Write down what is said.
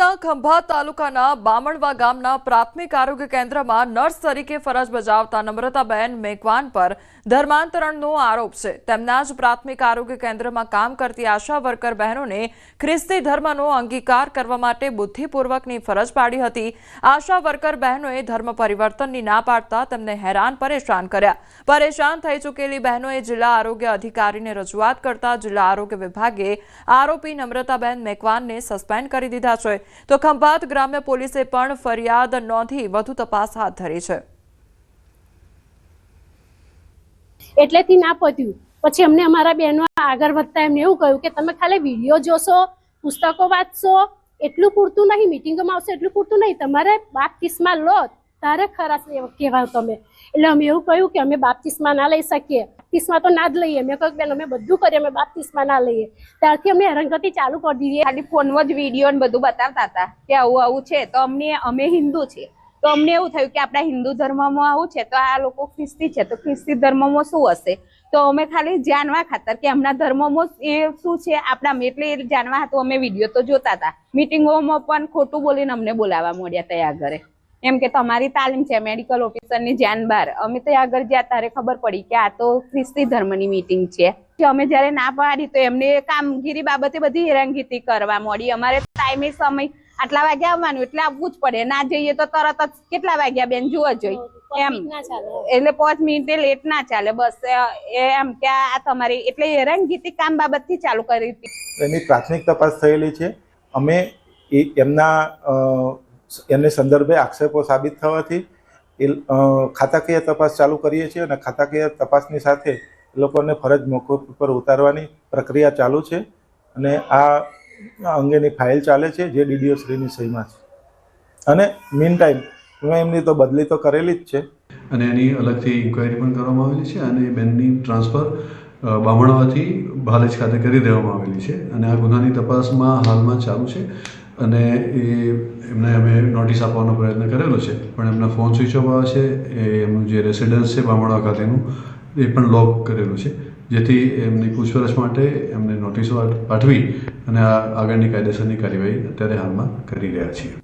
અમરેલીના ખંભાત તાલુકાના બામણવા ગામના પ્રાથમિક આરોગ્ય કેન્દ્રમાં નર્સ તરીકે ફરજ બજાવતા નમ્રતાબેન મેઘવાન પર ધર્માંતરણનો આરોપ છે। તેમના જ પ્રાથમિક આરોગ્ય કેન્દ્રમાં કામ કરતી આશા વર્કર બહેનોને ખ્રિસ્તી ધર્મનો અંગીકાર કરવા માટે બુદ્ધિપૂર્વકની ફરજ પાડી હતી। આશા વર્કર બહેનોએ ધર્મ પરિવર્તનની ના પાડતા તેમને હેરાન પરેશાન કર્યા। પરેશાન થઈ ચૂકેલી બહેનોએ જિલ્લા આરોગ્ય અધિકારીને રજૂઆત કરતા જિલ્લા આરોગ્ય વિભાગે આરોપી નમ્રતાબેન મેઘવાનને સસ્પેન્ડ કરી દીધા છે। તો ખંભાત ગ્રામ્ય પોલીસે પણ ફરિયાદ નોંધી વધુ તપાસ હાથ ધરી છે। એટલેથી ના પત્યું પછી અમને અમારા બહેનો આગળ વધતા એમને એવું કહ્યું કે તમે ખાલી વિડીયો જોશો, પુસ્તકો વાંચશો એટલું પૂરતું નહીં, મીટિંગોમાં આવશો એટલું પૂરતું નહીં, તમારે બાપ્તિસ્મા લો તારે ખરા કહેવાય તમે। એટલે અમે એવું કહ્યું કે અમે બાપ્તિસ્મા ના લઈ શકીએ, બાપ્તિસ્મા તો ના જ લઈએ। મેં કહ્યું બેન અમે બધું કરીએ, અમે બાપ્તિસ્મા ના લઈએ। ત્યારથી અમને હેરાનગતિ ચાલુ કરી દીધી। ખાલી ફોનમાં જ વિડીયો ને બધું બતાવતા હતા કે આવું આવું છે, તો અમે હિન્દુ છીએ તો અમને એવું થયું કે આપણા હિન્દુ ધર્મમાં આવું છે તો આ લોકો ખ્રિસ્તી છે તો ખ્રિસ્તી ધર્મમાં શું હશે, તો અમે ખાલી જાણવા ખાતર કે એમના ધર્મમાં એ શું છે આપણા એટલે જાણવા હતું અમે વિડીયો તો જોતા હતા। મિટિંગોમાં પણ ખોટું બોલીને અમને બોલાવવા મળ્યા ત્યાં આગળ, એમ કે તમારી તાલીમ છે મેડિકલ ઓફિસરની જાણ બહાર। અમે ત્યાં આગળ જ્યાં ત્યારે ખબર પડી કે આ તો ખ્રિસ્તી ધર્મની મિટિંગ છે। અમે જયારે ના પાડી તો એમને કામગીરી બાબતે બધી હેરાનગતિ કરવા મળી। અમારે ટાઈમે સમય આટલા વાગ્યા આવવાનું એટલે આવવું જ પડે, ના જઈએ તો તરત જ કેટલા વાગ્યા બેન જોવા જોઈએ એમ, એટલે 5 મિનિટે લેટ ના ચાલે બસ એમ કે આ તમારી એટલે હેરાનગતિ કામ બાબતથી ચાલુ કરી હતી। એની પ્રાથમિક તપાસ થયેલી છે। અમે એમને સંદર્ભે આક્ષેપો સાબિત થવાથી ખાતાકીય તપાસ ચાલુ કરીએ છીએ અને ખાતાકીય તપાસની સાથે એ લોકોને ફરજ મોકૂફ પર ઉતારવાની પ્રક્રિયા ચાલુ છે અને આ અંગેની ફાઇલ ચાલે છે જે ડીડીઓ શ્રીની સહીમાં છે। અને મીન ટાઈમ એમની તો બદલી તો કરેલી જ છે અને એની અલગથી ઇન્ક્વાયરી પણ કરવામાં આવેલી છે અને બેનની ટ્રાન્સફર બામણવાથી ભાલેજ ખાતે કરી દેવામાં આવેલી છે અને આ ગુનાની તપાસમાં હાલમાં ચાલુ છે અને એમને અમે નોટિસ આપવાનો પ્રયત્ન કરેલો છે પણ એમના ફોન સ્વિચ ઓફ આવે છે। એમનું જે રેસિડન્સ છે બામણવા ખાતેનું એ પણ લોક કરેલું છે, જેથી એમની પૂછપરછ માટે એમને નોટિસો પાઠવી અને આ આગળની કાયદેસરની કાર્યવાહી અત્યારે હાલમાં કરી રહ્યા છીએ।